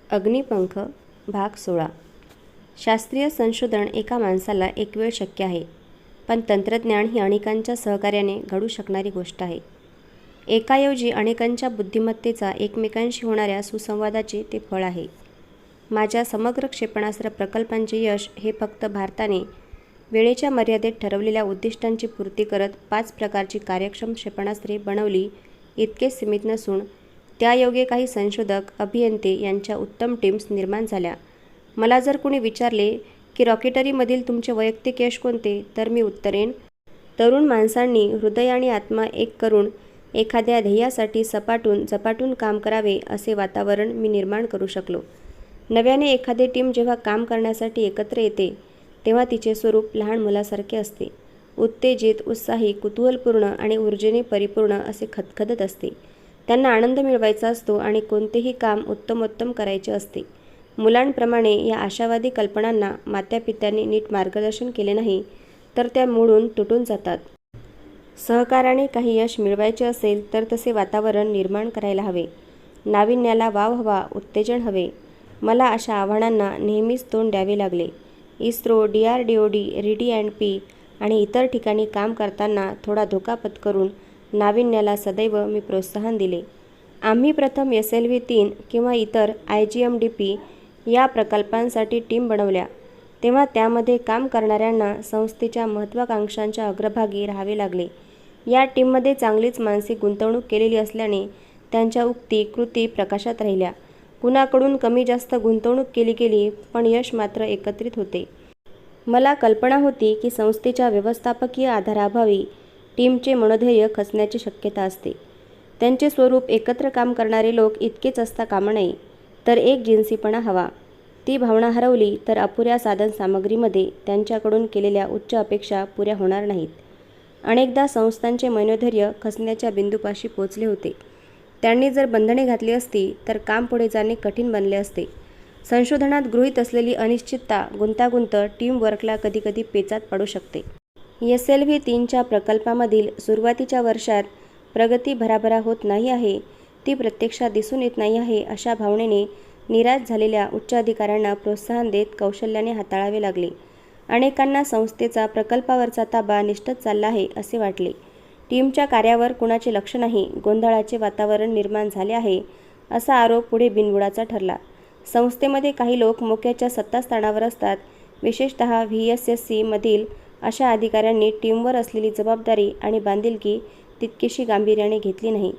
अग्निपंख भाग 16. शास्त्रीय संशोधन एका माणसाला एक वेळ शक्य आहे, पण तंत्रज्ञान ही अनेकांच्या सहकार्याने घडू शकणारी गोष्ट आहे. एकाऐवजी अनेकांच्या बुद्धिमत्तेचा एकमेकांशी होणाऱ्या सुसंवादाचे ते फळ आहे. माझ्या समग्र क्षेपणास्त्र प्रकल्पांचे यश हे फक्त भारताने वेळेच्या मर्यादेत ठरवलेल्या उद्दिष्टांची पूर्ती करत 5 प्रकारची कार्यक्षम क्षेपणास्त्रे बनवली इतके सीमित नसून त्यायोगे काही संशोधक, अभियंते यांच्या उत्तम टीम्स निर्माण झाल्या. मला जर कुणी विचारले की रॉकेटरीमधील तुमचे वैयक्तिक यश कोणते, तर मी उत्तरेन, तरुण माणसांनी हृदय आणि आत्मा एक करून एखाद्या ध्येयासाठी झपाटून काम करावे असे वातावरण मी निर्माण करू शकलो. नव्याने एखादी टीम जेव्हा काम करण्यासाठी एकत्र येते तेव्हा तिचे स्वरूप लहान मुलासारखे असते. उत्तेजित, उत्साही, कुतूहलपूर्ण आणि ऊर्जेने परिपूर्ण असे खदखदत असते. त्यांना आनंद मिळवायचा असतो आणि कोणतेही काम उत्तमोत्तम करायचे असते. मुलांप्रमाणे या आशावादी कल्पनांना मातापित्यांनी नीट मार्गदर्शन केले नाही तर त्या मोडून तुटून जातात. सहकाराने काही यश मिळवायचे असेल तर तसे वातावरण निर्माण करायला हवे. नाविन्याला वाव हवा, उत्तेजन हवे. मला अशा आव्हानांना नेहमीच तोंड द्यावे लागले. इस्रो, DRDOD, RD&P आणि इतर ठिकाणी काम करताना थोडा धोका पत्करून नाविन्याला सदैव मी प्रोत्साहन दिले. आम्ही प्रथम SLV-3 किंवा इतर IGM-DP या प्रकल्पांसाठी टीम बनवल्या तेव्हा त्यामध्ये काम करणाऱ्यांना संस्थेच्या महत्त्वाकांक्षांच्या अग्रभागी राहावे लागले. या टीममध्ये चांगलीच मानसिक गुंतवणूक केलेली असल्याने त्यांच्या उक्ती, कृती प्रकाशात राहिल्या. कुणाकडून कमी जास्त गुंतवणूक केली गेली, पण यश मात्र एकत्रित होते. मला कल्पना होती की संस्थेच्या व्यवस्थापकीय आधाराअभावी टीमचे मनोधैर्य खचण्याची शक्यता असते. त्यांचे स्वरूप एकत्र काम करणारे लोक इतकेच असता कामा नये, तर एकजिनसीपणा हवा. ती भावना हरवली तर अपुऱ्या साधनसामग्रीमध्ये त्यांच्याकडून केलेल्या उच्च अपेक्षा पुऱ्या होणार नाहीत. अनेकदा संस्थांचे मनोधैर्य खचण्याच्या बिंदूपाशी पोचले होते. त्यांनी जर बंधने घातली असती तर काम पुढे जाणे कठीण बनले असते. संशोधनात गृहीत असलेली अनिश्चितता, गुंतागुंत टीमवर्कला कधीकधी पेचात पडू शकते. SLV-3च्या प्रकल्पामधील सुरुवातीच्या वर्षात प्रगती भराभरा होत नाही आहे, ती प्रत्यक्षात दिसून येत नाही आहे अशा भावनेने निराश झालेल्या उच्च अधिकाऱ्यांना प्रोत्साहन देत कौशल्याने हाताळावे लागले. अनेकांना संस्थेचा प्रकल्पावरचा ताबा निष्ठत चालला आहे असे वाटले. टीमच्या कार्यावर कुणाचे लक्ष नाही, गोंधळाचे वातावरण निर्माण झाले आहे असा आरोप पुढे बिनबुडाचा ठरला. संस्थेमध्ये काही लोक मोक्याच्या सत्तास्थानावर असतात. विशेषतः VSSC मधील अशा अधिकाऱ्यांनी टीमवर असलेली जबाबदारी आणि बांधिलकी तितकीशी गांभीर्याने घेतली नाही.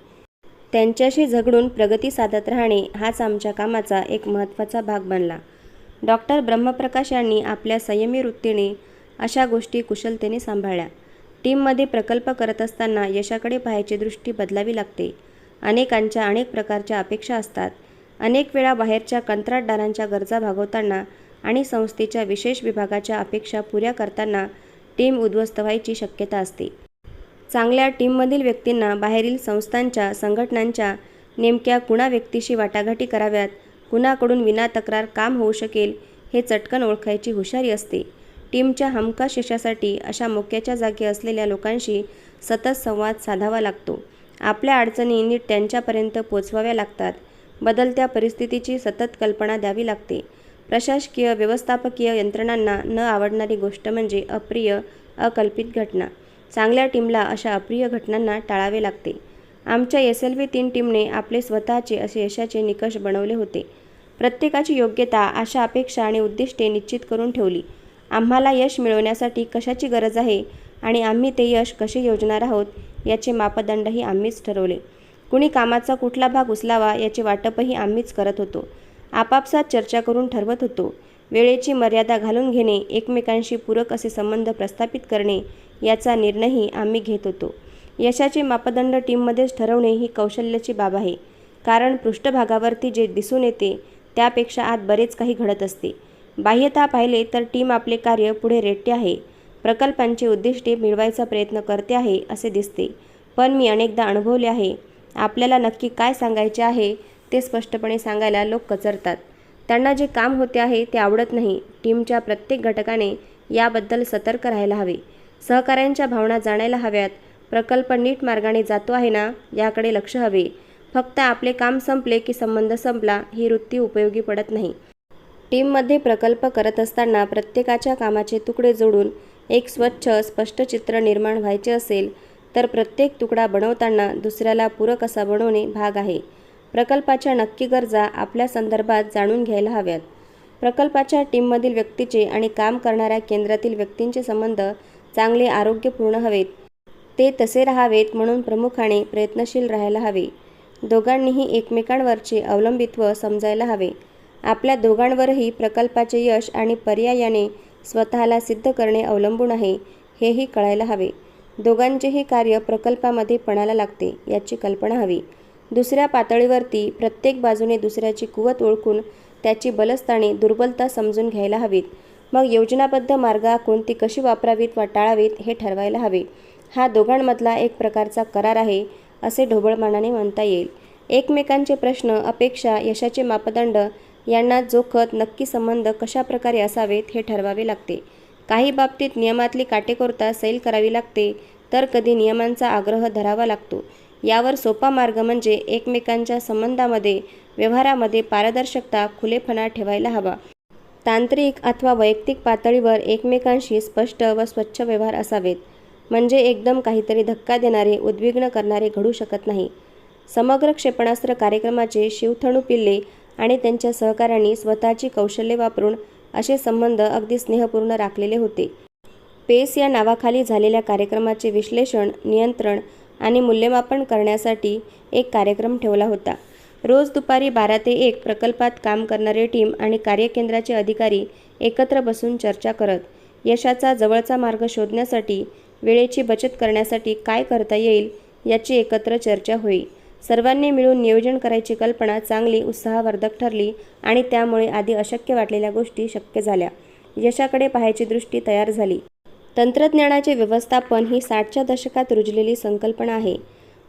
त्यांच्याशी झगडून प्रगती साधत राहणे हाच आमच्या कामाचा एक महत्त्वाचा भाग बनला. डॉक्टर ब्रह्मप्रकाश यांनी आपल्या संयमी वृत्तीने अशा गोष्टी कुशलतेने सांभाळल्या. टीममध्ये प्रकल्प करत असताना यशाकडे पाहायची दृष्टी बदलावी लागते. अनेकांच्या अनेक प्रकारच्या अपेक्षा असतात. अनेक वेळा बाहेरच्या कंत्राटदारांच्या गरजा भागवताना आणि संस्थेच्या विशेष विभागाच्या अपेक्षा पुऱ्या करताना टीम उद्ध्वस्त व्हायची शक्यता असते. चांगल्या टीममधील व्यक्तींना बाहेरील संस्थांच्या, संघटनांच्या नेमक्या कुणा व्यक्तीशी वाटाघाटी कराव्यात, कुणाकडून विनातक्रार काम होऊ शकेल हे चटकन ओळखायची हुशारी असते. टीमच्या हमखास यशासाठी अशा मोक्याच्या जागी असलेल्या लोकांशी सतत संवाद साधावा लागतो. आपल्या अडचणी नीट त्यांच्यापर्यंत पोचवाव्या लागतात. बदलत्या परिस्थितीची सतत कल्पना द्यावी लागते. प्रशासकीय, व्यवस्थापकीय यंत्रणांना न आवडणारी गोष्ट म्हणजे अप्रिय, अकल्पित घटना. चांगल्या टीमला अशा अप्रिय घटनांना टाळावे लागते. आमच्या SLV-3 टीमने आपले स्वतःचे असे यशाचे निकष बनवले होते. प्रत्येकाची योग्यता, आशा, अपेक्षा आणि उद्दिष्टे निश्चित करून ठेवली. आम्हाला यश मिळवण्यासाठी कशाची गरज आहे आणि आम्ही ते यश कसे योजणार आहोत याचे मापदंडही आम्हीच ठरवले. कुणी कामाचा कुठला भाग उचलावा याचे वाटपही आम्हीच करत होतो. आपापसात चर्चा करून ठरवत होतो. वेळेची मर्यादा घालून घेणे, एकमेकांशी पूरक असे संबंध प्रस्थापित करणे याचा निर्णयही आम्ही घेत होतो. यशाचे मापदंड टीममध्येच ठरवणे ही कौशल्याची बाब आहे, कारण पृष्ठभागावरती जे दिसून येते त्यापेक्षा आत बरेच काही घडत असते. बाह्यतः पाहिले तर टीम आपले कार्य पुढे रेटते आहे, प्रकल्पांची उद्दिष्टे मिळवायचा प्रयत्न करते आहे असे दिसते. पण मी अनेकदा अनुभवले आहे, आपल्याला नक्की काय सांगायचे आहे ते स्पष्टपणे सांगायला लोक कचरतात. त्यांना जे काम होते आहे ते आवडत नाही. टीमच्या प्रत्येक घटकाने याबद्दल सतर्क राहायला हवे. सहकाऱ्यांच्या भावना जाणायला हव्यात. प्रकल्प नीट मार्गाने जातो आहे ना याकडे लक्ष हवे. फक्त आपले काम संपले की संबंध संपला ही वृत्ती उपयोगी पडत नाही. टीममध्ये प्रकल्प करत असताना प्रत्येकाच्या कामाचे तुकडे जोडून एक स्वच्छ स्पष्ट चित्र निर्माण व्हायचे असेल तर प्रत्येक तुकडा बनवताना दुसऱ्याला पूरक असा बनवणे भाग आहे. प्रकल्पाच्या नक्की गरजा आपल्या संदर्भात जाणून घ्यायला हव्यात. प्रकल्पाच्या टीममधील व्यक्तीचे आणि काम करणाऱ्या केंद्रातील व्यक्तींचे संबंध चांगले आरोग्यपूर्ण हवेत. ते तसे राहावेत म्हणून प्रमुखाने प्रयत्नशील राहायला हवे. दोघांनीही एकमेकांवरचे अवलंबित्व समजायला हवे. आपल्या दोघांवरही प्रकल्पाचे यश आणि पर्यायाने स्वतःला सिद्ध करणे अवलंबून आहे हेही कळायला हवे. दोघांचेही कार्य प्रकल्पामध्ये पणाला लागते याची कल्पना हवी. दुसऱ्या पातळीवरती प्रत्येक बाजूने दुसऱ्याची कुवत ओळखून त्याची बलस्थाने दुर्बलता समजून घ्यायला हवीत. मग योजनाबद्ध मार्ग आखून ती कशी वापरावीत वा टाळावीत हे ठरवायला हवे. हा दोघांमधला एक प्रकारचा करार आहे असे ढोबळमानाने म्हणता येईल. एकमेकांचे प्रश्न, अपेक्षा, यशाचे मापदंड यांना जोखत नक्की संबंध कशा प्रकारे असावेत हे ठरवावे लागते. काही बाबतीत नियमातली काटेकोरता सैल करावी लागते तर कधी नियमांचा आग्रह धरावा लागतो. यावर सोपा मार्ग म्हणजे एकमेकांच्या संबंधामध्ये व्यवहारामध्ये पारदर्शकता, खुलेपणा ठेवायला हवा. तांत्रिक अथवा वैयक्तिक पातळीवर एकमेकांशी स्पष्ट व स्वच्छ व्यवहार असावेत. म्हणजे एकदम काहीतरी धक्का देणारे, उद्विग्न करणारे घडू शकत नाही. समग्र क्षेपणास्त्र कार्यक्रमाचे शिवथणू पिल्ले आणि त्यांच्या सहकाऱ्यांनी स्वतःची कौशल्ये वापरून असे संबंध अगदी स्नेहपूर्ण राखलेले होते. पेस या नावाखाली झालेल्या कार्यक्रमाचे विश्लेषण, नियंत्रण आणि मूल्यमापन करण्यासाठी एक कार्यक्रम ठेवला होता. रोज दुपारी 12 ते 1 प्रकल्पात काम करणारे टीम आणि कार्यकेंद्राचे अधिकारी एकत्र बसून चर्चा करत यशाचा जवळचा मार्ग शोधण्यासाठी, वेळेची बचत करण्यासाठी काय करता येईल याची एकत्र चर्चा होई. सर्वांनी मिळून नियोजन करायची कल्पना चांगली उत्साहवर्धक ठरली आणि त्यामुळे आधी अशक्य वाटलेल्या गोष्टी शक्य झाल्या. यशाकडे पाहायची दृष्टी तयार झाली. तंत्रज्ञानाचे व्यवस्थापन ही 60च्या दशकात रुजलेली संकल्पना आहे.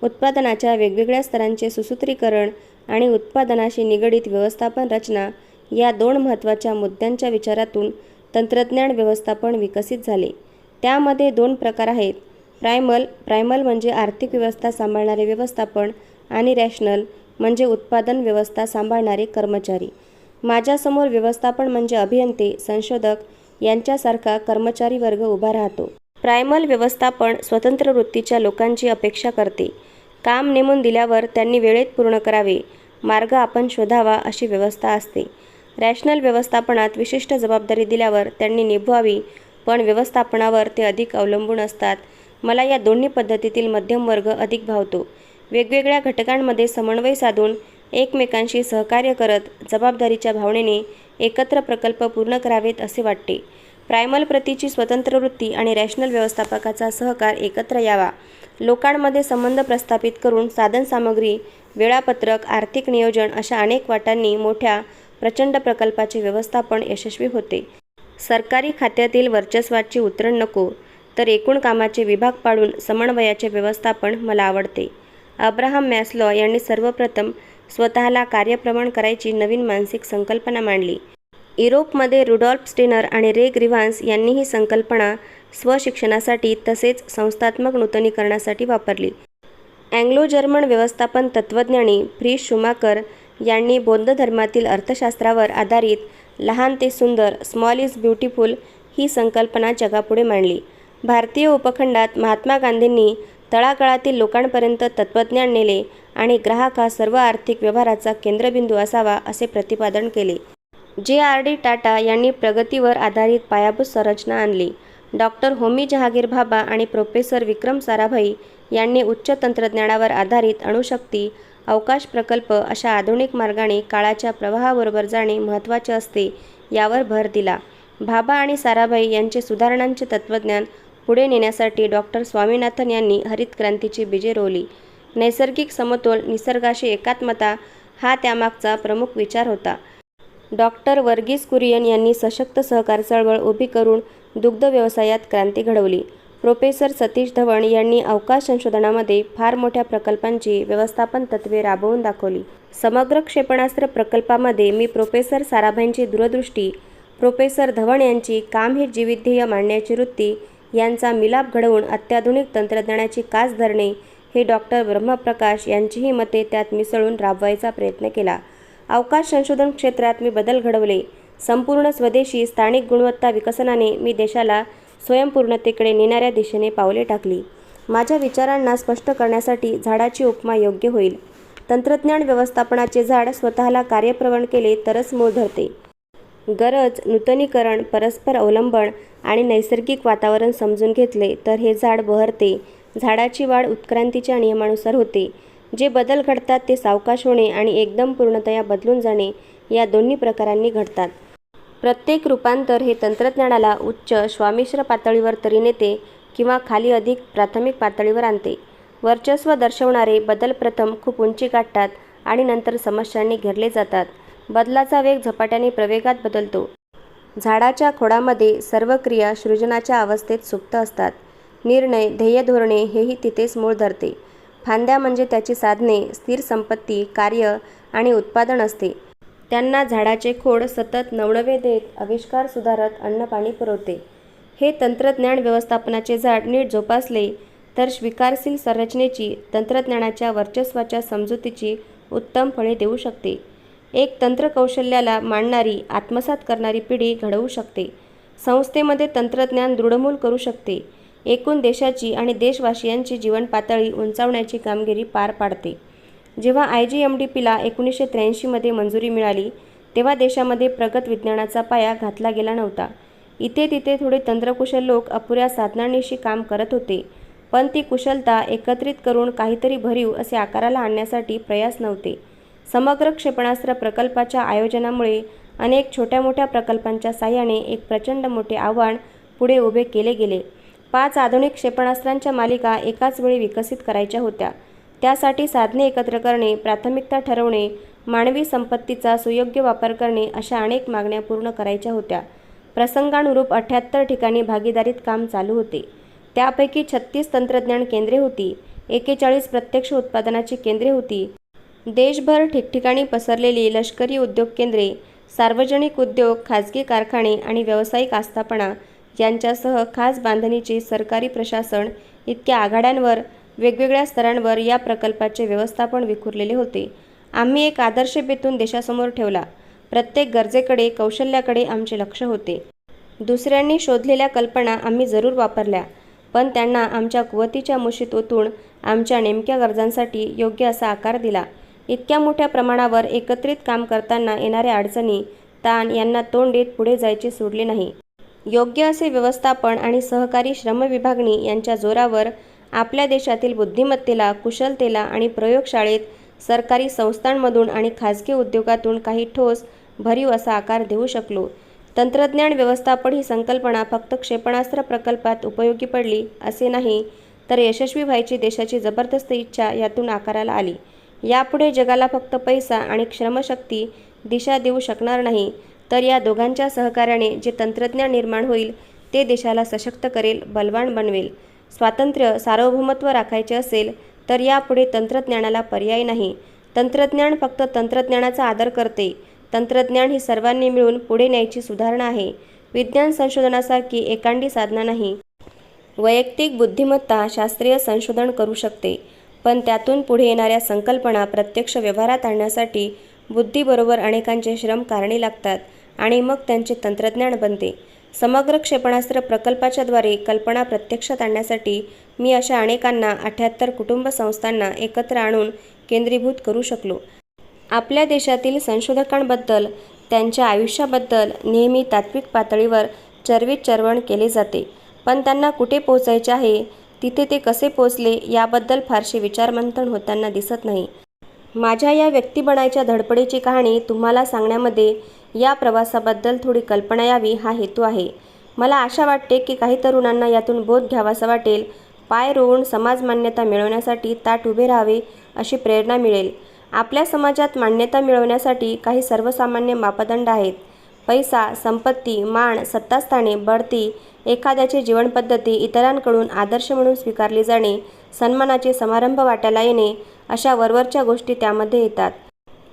उत्पादनाच्या वेगवेगळ्या स्तरांचे सुसूत्रीकरण आणि उत्पादनाशी निगडित व्यवस्थापन रचना या 2 महत्त्वाच्या मुद्द्यांच्या विचारातून तंत्रज्ञान व्यवस्थापन विकसित झाले. त्यामध्ये 2 प्रकार आहेत. प्रायमल म्हणजे आर्थिक व्यवस्था सांभाळणारे व्यवस्थापन आणि रॅशनल म्हणजे उत्पादन व्यवस्था सांभाळणारे कर्मचारी. माझ्यासमोर व्यवस्थापन म्हणजे अभियंते, संशोधक यांच्यासारखा कर्मचारी वर्ग उभा राहतो. प्रायमल व्यवस्थापन स्वतंत्र वृत्तीच्या लोकांची अपेक्षा करते. काम नेमून दिल्यावर त्यांनी वेळेत पूर्ण करावे, मार्ग आपण शोधावा अशी व्यवस्था असते. रॅशनल व्यवस्थापनात विशिष्ट जबाबदारी दिल्यावर त्यांनी निभवावी, पण व्यवस्थापनावर ते अधिक अवलंबून असतात. मला या दोन्ही पद्धतीतील मध्यम वर्ग अधिक भावतो. वेगवेगळ्या घटकांमध्ये समन्वय साधून एकमेकांशी सहकार्य करत जबाबदारीच्या भावनेने एकत्र प्रकल्प पूर्ण करावेत असे वाटते. प्रायमल प्रतीची स्वतंत्र वृत्ती आणि रॅशनल व्यवस्थापकाचा सहकार एकत्र यावा. लोकांमध्ये संबंध प्रस्थापित करून साधनसामग्री, वेळापत्रक, आर्थिक नियोजन अशा अनेक वाटांनी मोठ्या प्रचंड प्रकल्पाचे व्यवस्थापन यशस्वी होते. सरकारी खात्यातील वर्चस्वाची उतरण नको, तर एकूण कामाचे विभाग पाडून समन्वयाचे व्यवस्थापन मला आवडते. अब्राहम मॅस्लो यांनी सर्वप्रथम स्वतःला कार्यप्रमाण करायची नवीन मानसिक संकल्पना मांडली. युरोपमध्ये रुडॉल्फ स्टेनर आणि रे ग्रीव्हान्स यांनी ही संकल्पना स्वशिक्षणासाठी तसेच संस्थात्मक नूतनीकरणासाठी वापरली. अँग्लो जर्मन व्यवस्थापन तत्त्वज्ञानी फ्रिट्झ शुमाकर यांनी बौद्ध धर्मातील अर्थशास्त्रावर आधारित लहान ते सुंदर, स्मॉल इज ब्युटिफुल ही संकल्पना जगापुढे मांडली. भारतीय उपखंडात महात्मा गांधींनी तळागाळातील लोकांपर्यंत तत्त्वज्ञान नेले आणि ग्राहक हा सर्व आर्थिक व्यवहाराचा केंद्रबिंदू असावा असे प्रतिपादन केले. जे.आर.डी. टाटा यांनी प्रगतीवर आधारित पायाभूत संरचना आणली. डॉक्टर होमी जहागीर भाभा आणि प्रोफेसर विक्रम साराभाई यांनी उच्च तंत्रज्ञानावर आधारित अणुशक्ती, अवकाश प्रकल्प अशा आधुनिक मार्गाने काळाच्या प्रवाहाबरोबर जाणे महत्त्वाचे असते यावर भर दिला. भाभा आणि साराभाई यांचे सुधारणांचे तत्त्वज्ञान पुढे नेण्यासाठी डॉक्टर स्वामीनाथन यांनी हरित क्रांतीची बीजे रोवली. नैसर्गिक समतोल, निसर्गाशी एकात्मता हा त्यामागचा प्रमुख विचार होता. डॉक्टर वर्गीस कुरियन यांनी सशक्त सहकार चळवळ उभी करून दुग्ध व्यवसायात क्रांती घडवली. प्रोफेसर सतीश धवन यांनी अवकाश संशोधनामध्ये फार मोठ्या प्रकल्पांची व्यवस्थापन तत्त्वे राबवून दाखवली. समग्र क्षेपणास्त्र प्रकल्पामध्ये मी प्रोफेसर साराभाईंची दूरदृष्टी, प्रोफेसर धवन यांची काम हे जीवितध्येय मांडण्याची वृत्ती यांचा मिलाप घडवून अत्याधुनिक तंत्रज्ञानाची कास धरणे हे डॉक्टर ब्रह्मप्रकाश यांचीही मते त्यात मिसळून राबवायचा प्रयत्न केला. अवकाश संशोधन क्षेत्रात मी बदल घडवले. संपूर्ण स्वदेशी स्थानिक गुणवत्ता विकसनाने मी देशाला स्वयंपूर्णतेकडे नेणाऱ्या दिशेने पावले टाकली. माझ्या विचारांना स्पष्ट करण्यासाठी झाडाची उपमा योग्य होईल. तंत्रज्ञान व्यवस्थापनाचे झाड स्वतःला कार्यप्रवण केले तरच मूळ धरते. गरज, नूतनीकरण, परस्पर अवलंबन आणि नैसर्गिक वातावरण समजून घेतले तर हे झाड बहरते. झाडाची वाढ उत्क्रांतीच्या नियमानुसार होते. जे बदल घडतात ते सावकाश होणे आणि एकदम पूर्णतया बदलून जाणे या दोन्ही प्रकारांनी घडतात. प्रत्येक रूपांतर हे तंत्रज्ञानाला उच्च श्वामिश्र पातळीवर तरी नेते किंवा खाली अधिक प्राथमिक पातळीवर आणते. वर्चस्व दर्शवणारे बदल प्रथम खूप उंची गाठतात आणि नंतर समस्यांनी घेरले जातात. बदलाचा वेग झपाट्याने प्रवेगात बदलतो. झाडाच्या खोडामध्ये सर्व क्रिया सृजनाच्या अवस्थेत सुप्त असतात. निर्णय, ध्येय, धोरणे हेही तिथेच मूळ धरते. फांद्या म्हणजे त्याची साधने, स्थिर संपत्ती, कार्य आणि उत्पादन असते. त्यांना झाडाचे खोड सतत नवनवे देत आविष्कार सुधारत अन्नपाणी पुरवते. हे तंत्रज्ञान व्यवस्थापनाचे झाड नीट जोपासले तर स्वीकारशील संरचनेची, तंत्रज्ञानाच्या वर्चस्वाच्या समजुतीची उत्तम फळे देऊ शकते. एक तंत्रकौशल्याला मांडणारी, आत्मसात करणारी पिढी घडवू शकते. संस्थेमध्ये तंत्रज्ञान दृढमूल करू शकते. एकूण देशाची आणि देशवासियांची जीवन पातळी उंचावण्याची कामगिरी पार पाडते. जेव्हा IGMDPला 1983 मध्ये मंजुरी मिळाली तेव्हा देशामध्ये प्रगत विज्ञानाचा पाया घातला गेला नव्हता. इथे तिथे थोडे तंत्रकुशल लोक अपुऱ्या साधनांनिशी काम करत होते, पण ती कुशलता एकत्रित करून काहीतरी भरीव असे आकाराला आणण्यासाठी प्रयास नव्हते. समग्र क्षेपणास्त्र प्रकल्पाच्या आयोजनामुळे अनेक छोट्या मोठ्या प्रकल्पांच्या साहाय्याने एक प्रचंड मोठे आव्हान पुढे उभे केले गेले. 5 आधुनिक क्षेपणास्त्रांच्या मालिका एकाच वेळी विकसित करायच्या होत्या. त्यासाठी साधने एकत्र करणे, प्राथमिकता ठरवणे, मानवी संपत्तीचा सुयोग्य वापर करणे अशा अनेक मागण्या पूर्ण करायच्या होत्या. प्रसंगानुरूप 78 ठिकाणी भागीदारीत काम चालू होते. त्यापैकी 36 तंत्रज्ञान केंद्रे होती. 41 प्रत्यक्ष उत्पादनाची केंद्रे होती. देशभर ठिकठिकाणी पसरलेली लष्करी उद्योग केंद्रे, सार्वजनिक उद्योग, खाजगी कारखाने आणि व्यावसायिक आस्थापना यांच्यासह खास बांधणीचे सरकारी प्रशासन इतक्या आघाड्यांवर, वेगवेगळ्या स्तरांवर या प्रकल्पाचे व्यवस्थापन विखुरलेले होते. आम्ही एक आदर्श बेतून देशासमोर ठेवला. प्रत्येक गरजेकडे, कौशल्याकडे आमचे लक्ष होते. दुसऱ्यांनी शोधलेल्या कल्पना आम्ही जरूर वापरल्या, पण त्यांना आमच्या कुवतीच्या मुशीत ओतून आमच्या नेमक्या गरजांसाठी योग्य असा आकार दिला. इतक्या मोठ्या प्रमाणावर एकत्रित काम करताना येणाऱ्या अडचणी, ताण यांना तोंड देत पुढे जायचे सोडले नाही. योग्य असे व्यवस्थापन आणि सहकारी श्रमविभागणी यांच्या जोरावर आपल्या देशातील बुद्धिमत्तेला, कुशलतेला आणि प्रयोगशाळेत, सरकारी संस्थांमधून आणि खाजगी उद्योगातून काही ठोस, भरीव असा आकार देऊ शकलो. तंत्रज्ञान व्यवस्थापन ही संकल्पना फक्त क्षेपणास्त्र प्रकल्पात उपयोगी पडली असे नाही, तर यशस्वी व्हायची देशाची जबरदस्त इच्छा यातून आकाराला आली. यापुढे जगाला फक्त पैसा आणि श्रमशक्ती दिशा देऊ शकणार नाही, तर या दोघांच्या सहकार्याने जे तंत्रज्ञान निर्माण होईल ते देशाला सशक्त करेल, बलवान बनवेल. स्वातंत्र्य, सार्वभौमत्व राखायचे असेल तर यापुढे तंत्रज्ञानाला पर्याय नाही. तंत्रज्ञान फक्त तंत्रज्ञानाचा आदर करते. तंत्रज्ञान ही सर्वांनी मिळून पुढे न्यायची सुधारणा आहे. विज्ञान संशोधनासारखी एकांडी साधना नाही. वैयक्तिक बुद्धिमत्ता शास्त्रीय संशोधन करू शकते, पण त्यातून पुढे येणाऱ्या संकल्पना प्रत्यक्ष व्यवहारात आणण्यासाठी बुद्धीबरोबर अनेकांचे श्रम कारणे लागतात आणि मग त्यांचे तंत्रज्ञान बनते. समग्र क्षेपणास्त्र प्रकल्पाच्याद्वारे कल्पना प्रत्यक्षात आणण्यासाठी मी अशा अनेकांना, 78 कुटुंब संस्थांना एकत्र आणून केंद्रीभूत करू शकलो. आपल्या देशातील संशोधकांबद्दल, त्यांच्या आयुष्याबद्दल नेहमी तात्विक पातळीवर चर्वित-चर्वण केले जाते, पण त्यांना कुठे पोहोचायचे आहे, तिथे ते कसे पोहोचले याबद्दल फारसे विचारमंथन होताना दिसत नाही. माझ्या या व्यक्ती बनायच्या धडपडीची कहाणी तुम्हाला सांगण्यामध्ये या प्रवासाबद्दल थोडी कल्पना यावी हा हेतू आहे. मला आशा वाटते की काही तरुणांना यातून बोध घ्यावासा वाटेल. पाय रोवून समाज मान्यता मिळवण्यासाठी ताठ उभे राहावे अशी प्रेरणा मिळेल. आपल्या समाजात मान्यता मिळवण्यासाठी काही सर्वसामान्य मापदंड आहेत. पैसा, संपत्ती, मान, सत्तास्थाने, बढती, एखाद्याची जीवनपद्धती इतरांकडून आदर्श म्हणून स्वीकारली जाणे, सन्मानाचे समारंभ वाट्याला येणे अशा वरवरच्या गोष्टी त्यामध्ये येतात.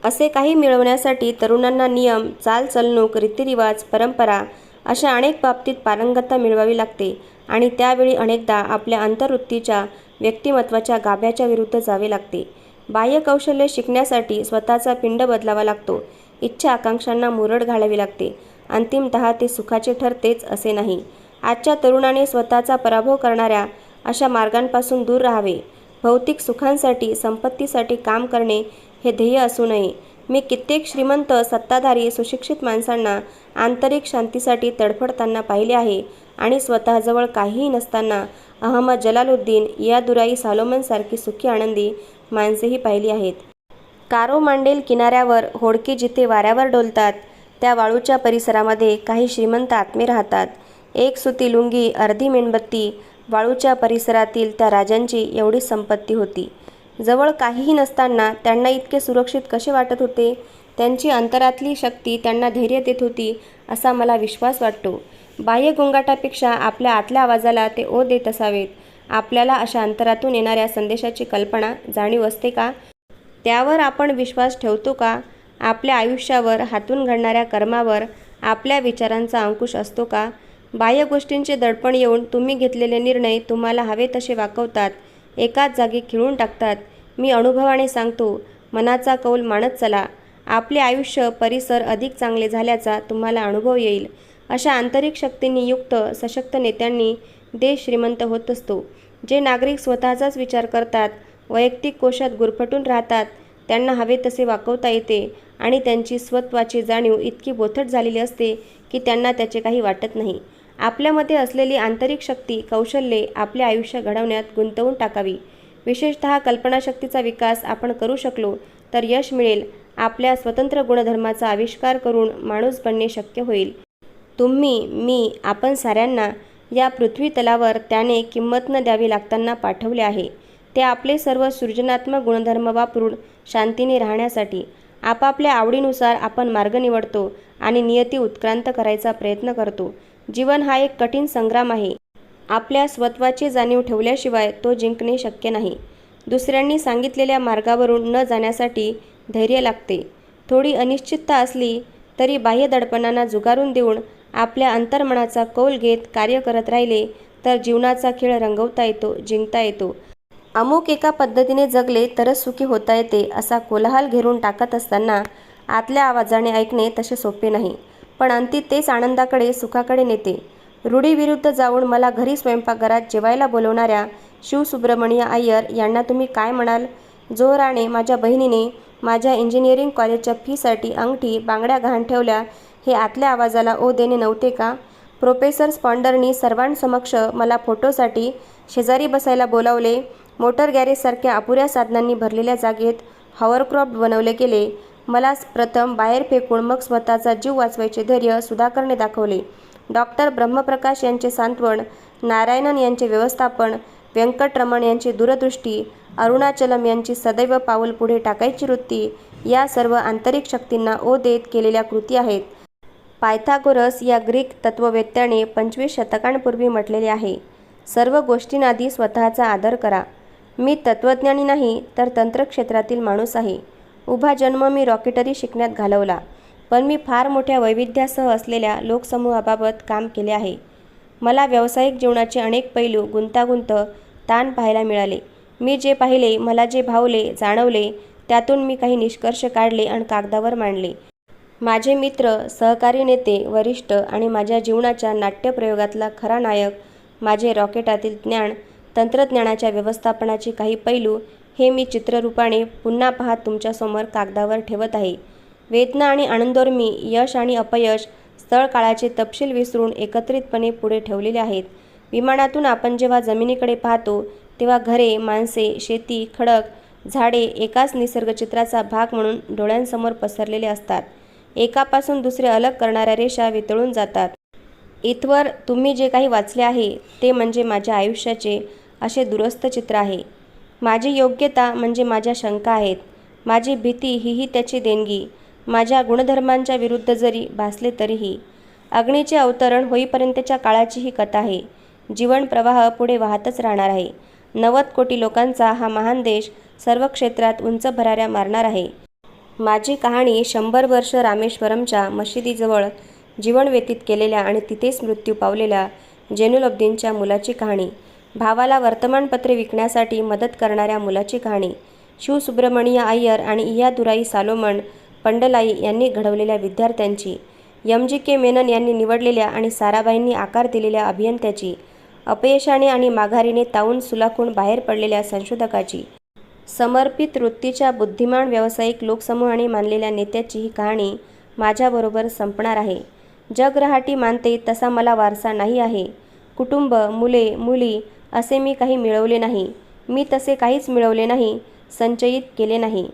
असे काही मिळवण्यासाठी तरुणांना नियम, चालचलणूक, रीतिरिवाज, परंपरा अशा अनेक बाबतीत पारंगतता मिळवावी लागते आणि त्यावेळी अनेकदा आपल्या अंतर्वृत्तीच्या व्यक्तिमत्वाच्या गाभ्याच्या विरुद्ध जावे लागते. बाह्य कौशल्य शिकण्यासाठी स्वतःचा पिंड बदलावा लागतो. इच्छा आकांक्षांना मुरड घालावी लागते. अंतिमतः ते सुखाचे ठरतेच असे नाही. आजच्या तरुणाने स्वतःचा पराभव करणाऱ्या अशा मार्गांपासून दूर राहावे. भौतिक सुखांसाठी, संपत्तीसाठी काम करणे हे ध्येय असू नये. मी कित्येक श्रीमंत, सत्ताधारी, सुशिक्षित माणसांना आंतरिक शांतीसाठी तडफडताना पाहिले आहे आणि स्वतःजवळ काहीही नसताना अहमद जलालुद्दीन या दुराई सॉलोमनसारखी सुखी आनंदी माणसेही पाहिली आहेत. कारोमांडेल किनाऱ्यावर होडके जिथे वाऱ्यावर डोलतात त्या वाळूच्या परिसरामध्ये काही श्रीमंत आत्मे राहतात. एक सुती लुंगी, अर्धी मेणबत्ती, वाळूच्या परिसरातील त्या राजांची एवढी संपत्ती होती. जवळ काहीही नसताना त्यांना इतके सुरक्षित कसे वाटत होते? त्यांची अंतरातली शक्ती त्यांना धैर्य देत होती असा मला विश्वास वाटतो. बाह्य गोंगाटापेक्षा आपल्या आतल्या आवाजाला ते ओढ देत असावेत. आपल्याला अशा अंतरातून येणाऱ्या संदेशाची कल्पना, जाणीव असते का? त्यावर आपण विश्वास ठेवतो का? आपल्या आयुष्यावर, हातून घडणाऱ्या कर्मावर आपल्या विचारांचा अंकुश असतो का? बाह्य गोष्टींचे दडपण येऊन तुम्ही घेतलेले निर्णय तुम्हाला हवे तसे वाकवतात, एकाच जागी खिळून टाकतात. मी अनुभवाने सांगतो, मनाचा कौल मानत चला. आपले आयुष्य, परिसर अधिक चांगले झाल्याचा तुम्हाला अनुभव येईल. अशा आंतरिक शक्तींनी युक्त सशक्त नेत्यांनी देश श्रीमंत होत असतो. जे नागरिक स्वतःचाच विचार करतात, वैयक्तिक कोशात गुरफटून राहतात, त्यांना हवे तसे वाकवता येते आणि त्यांची स्वत्वाची जाणीव इतकी बोथट झालेली असते की त्यांना त्याचे काही वाटत नाही. आपल्यामध्ये असलेली आंतरिक शक्ती, कौशल्ये आपले आयुष्य घडवण्यात गुंतवून टाकावी. विशेषतः कल्पनाशक्तीचा विकास आपण करू शकलो तर यश मिळेल. आपल्या स्वतंत्र गुणधर्माचा आविष्कार करून माणूस बनणे शक्य होईल. तुम्ही, मी, आपण साऱ्यांना या पृथ्वीतलावर त्याने किंमत न द्यावी लागताना पाठवले आहे. ते आपले सर्व सृजनात्मक गुणधर्म वापरून शांतीने राहण्यासाठी. आपापल्या आवडीनुसार आपण मार्ग निवडतो आणि नियती उत्क्रांत करायचा प्रयत्न करतो. जीवन हा एक कठीण संग्राम आहे. आपल्या स्वत्वाची जाणीव ठेवल्याशिवाय तो जिंकणे शक्य नाही. दुसऱ्यांनी सांगितलेल्या मार्गावरून न जाण्यासाठी धैर्य लागते. थोडी अनिश्चितता असली तरी बाह्य दडपणांना झुगारून देऊन आपल्या अंतर्मनाचा कौल घेत कार्य करत राहिले तर जीवनाचा खेळ रंगवता येतो, जिंकता येतो. अमुक एका पद्धतीने जगले तरच सुखी होता येते असा कोलाहल घेरून टाकत असताना आतल्या आवाजाने ऐकणे तसे सोपे नाही, पण अंती तेच आनंदाकडे, सुखाकडे नेते. रूढीविरुद्ध जाऊन मला घरी स्वयंपाकघरात जेवायला बोलवणाऱ्या शिवसुब्रमण्य अय्यर यांना तुम्ही काय म्हणाल? जोराने माझ्या बहिणीने माझ्या इंजिनिअरिंग कॉलेजच्या फीसाठी अंगठी, बांगड्या गहाण ठेवल्या हे आतल्या आवाजाला ओ देणे नव्हते का? प्रोफेसर स्पॉन्डरनी सर्वांसमक्ष मला फोटोसाठी शेजारी बसायला बोलावले. मोटर गॅरेजसारख्या अपुऱ्या साधनांनी भरलेल्या जागेत हॉवरक्राफ्ट बनवले गेले. मला प्रथम बाहेर फेकून मग स्वतःचा जीव वाचवायचे धैर्य सुधाकरने दाखवले. डॉक्टर ब्रह्मप्रकाश यांचे सांत्वन, नारायणन यांचे व्यवस्थापन, व्यंकटरमण यांची दूरदृष्टी, अरुणाचलम यांची सदैव पाऊल पुढे टाकायची वृत्ती या सर्व आंतरिक शक्तींना ओ देत केलेल्या कृती आहेत. पायथागोरस या ग्रीक तत्त्ववेत्त्याने 25 शतकांपूर्वी म्हटलेले आहे, सर्व गोष्टींआधी स्वतःचा आदर करा. मी तत्त्वज्ञानी नाही तर तंत्रक्षेत्रातील माणूस आहे. उभा जन्म मी रॉकेटरी शिकण्यात घालवला, पण मी फार मोठ्या वैविध्यासह असलेल्या लोकसमूहाबाबत काम केले आहे. मला व्यावसायिक जीवनाचे अनेक पैलू, गुंतागुंत, ताण पाहायला मिळाले. मी जे पाहिले, मला जे भावले, जाणवले त्यातून मी काही निष्कर्ष काढले आणि कागदावर मांडले. माझे मित्र, सहकारी, नेते, वरिष्ठ आणि माझ्या जीवनाच्या नाट्यप्रयोगातला खरा नायक माझे रॉकेटातील ज्ञान, तंत्रज्ञानाच्या व्यवस्थापनाची काही पैलू हे मी चित्ररूपाने पुन्हा पाहत तुमच्यासमोर कागदावर ठेवत आहे. वेदना आणि आनंदोर्मी, यश आणि अपयश, स्थळ काळाचे तपशील विसरून एकत्रितपणे पुढे ठेवलेले आहेत. विमानातून आपण जेव्हा जमिनीकडे पाहतो तेव्हा घरे, माणसे, शेती, खडक, झाडे एकाच निसर्गचित्राचा भाग म्हणून डोळ्यांसमोर पसरलेले असतात. एकापासून दुसरे अलग करणाऱ्या रेषा वितळून जातात. इथवर तुम्ही जे काही वाचले आहे ते म्हणजे माझ्या आयुष्याचे असे दुरस्त चित्र आहे. माझी योग्यता म्हणजे माझ्या शंका आहेत. माझी भीती ही त्याची देणगी. माझ्या गुणधर्मांच्या विरुद्ध जरी भासले तरीही. अग्नीचे अवतरण होईपर्यंतच्या काळाची ही कथा आहे. जीवन प्रवाह पुढे वाहतच राहणार आहे. 90 कोटी लोकांचा हा महान देश सर्व क्षेत्रात उंच भराऱ्या मारणार आहे. माझी कहाणी 100 वर्ष रामेश्वरमच्या मशिदीजवळ जीवन व्यतीत केलेल्या आणि तिथेच मृत्यू पावलेल्या जैनुलब्दीनच्या मुलाची कहाणी. भावाला वर्तमानपत्रे विकण्यासाठी मदत करणाऱ्या मुलाची कहाणी. शिवसुब्रमणिय अय्यर आणि इयादुराई सालोमन पंडलाई यांनी घडवलेल्या विद्यार्थ्यांची. एम.जी.के. मेनन यांनी निवडलेल्या आणि साराभाईंनी आकार दिलेल्या अभियंत्याची. अपयशाने आणि माघारीने तावून सुलाखून बाहेर पडलेल्या संशोधकाची. समर्पित वृत्तीच्या बुद्धिमान व्यावसायिक लोकसमूहाने मानलेल्या नेत्याची ही कहाणी माझ्याबरोबर संपणार आहे. जग रहाटी मानते तसा मला वारसा नाही आहे. कुटुंब, मुले, मुली असे मी काही मिळवले नाही. मी तसे काहीच मिळवले नाही, संचयित केले नाही.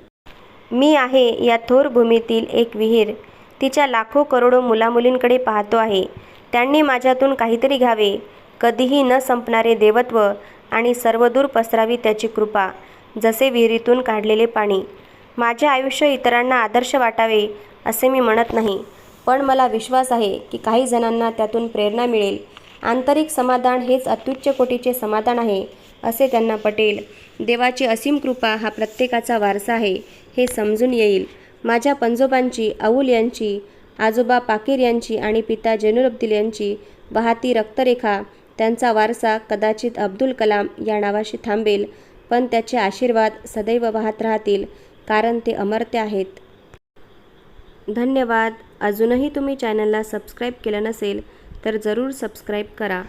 मी आहे या थोर भूमीतील एक विहीर. तिच्या लाखो करोडो मुलामुलींकडे पाहतो आहे. त्यांनी माझ्यातून काहीतरी घ्यावे. कधीही न संपणारे देवत्व आणि सर्वदूर पसरावी त्याची कृपा. जसे विहिरीतून काढलेले पाणी. माझे आयुष्य इतरांना आदर्श वाटावे असे मी म्हणत नाही, पण मला विश्वास आहे की काही जणांना त्यातून प्रेरणा मिळेल. आंतरिक समाधान हेच अत्युच्च कोटीचे समाधान आहे असे त्यांना पटेल. देवाची असीम कृपा हा प्रत्येकाचा वारसा आहे हे समजून येईल. माझ्या पंजोबांची, अवुल यांची, आजोबा पाकीर यांची आणि पिता जैनुलब्दीन यांची वाहती रक्तरेखा, त्यांचा वारसा कदाचित अब्दुल कलाम या नावाशी थांबेल, पण त्याचे आशीर्वाद सदैव वाहत राहतील, कारण ते अमर्त्य आहेत. धन्यवाद. अजूनही तुम्ही चॅनलला सबस्क्राईब केलं नसेल तर जरूर सबस्क्राईब करा.